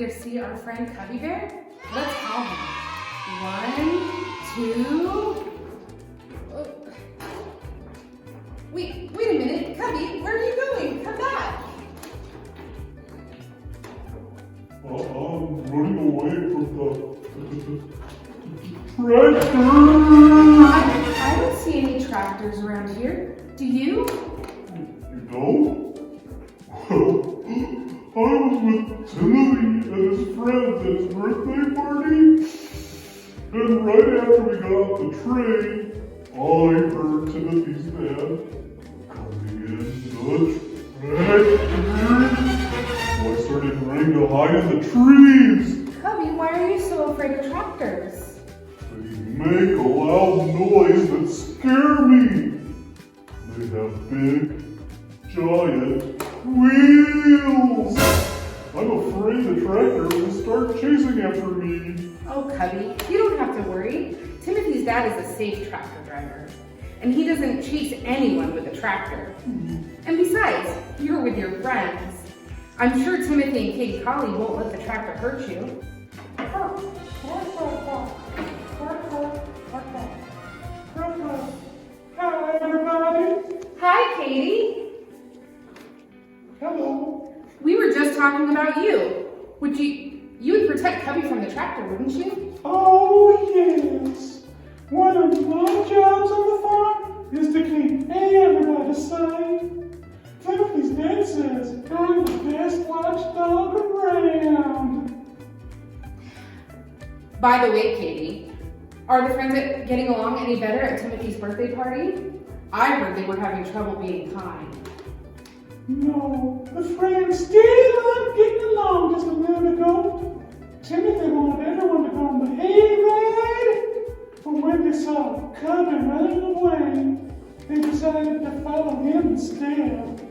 to see our friend Cubbie Bear? Let's call him. 1, 2. Wait a minute. Cubbie, where are you going? Come back. I'm running away from the tractor. I don't see any tractors around here. Do you? You don't? Well, I was with Timothy and his friends at his birthday party. Then right after we got off the train, I heard Timothy's dad coming in the tractor. So I started running to hide in the trees. Cubbie, why are you so afraid of tractors? They make a loud noise that scare me. They have big, giant wheels. I'm afraid the tractor will start chasing after me. Oh, Cubbie, you don't have to worry. Timothy's dad is a safe tractor driver, and he doesn't chase anyone with a tractor. And besides, you're with your friends. I'm sure Timothy and Kate Collie won't let the tractor hurt you. Hi, everybody. Hi, Katie. Hello. We were just talking about you. You would protect Cubbie from the tractor, wouldn't you? Oh, yes. One of my jobs on the farm is to keep everybody safe. Timothy's dad says I'm the best watchdog around. By the way, Katie, are the friends getting along any better at Timothy's birthday party? I heard they were having trouble being kind. No, the friends still aren't getting along just a minute ago. Timothy wanted everyone to go on the hayride, but when they saw Cubbie running away, they decided to follow him instead.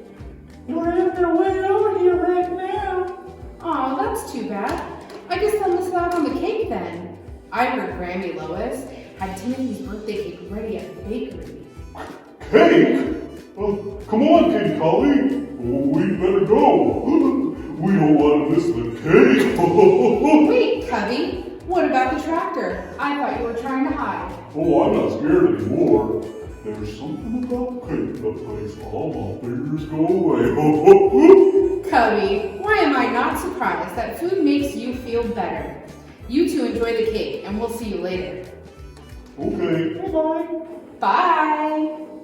They're on their way over here right now. Aw, that's too bad. I guess they'll miss out on the cake then. I heard Grammy Lois had Timothy's birthday cake ready at the bakery. Cake? Well, come on, Kate Collie. We better go. We don't want to miss the cake. Wait, Cubbie, what about the tractor? I thought you were trying to hide. Oh, I'm not scared anymore. There's something about cake that makes all my fears go away. Cubbie, why am I not surprised that food makes you feel better? You two enjoy the cake, and we'll see you later. Okay. Bye-bye. Bye.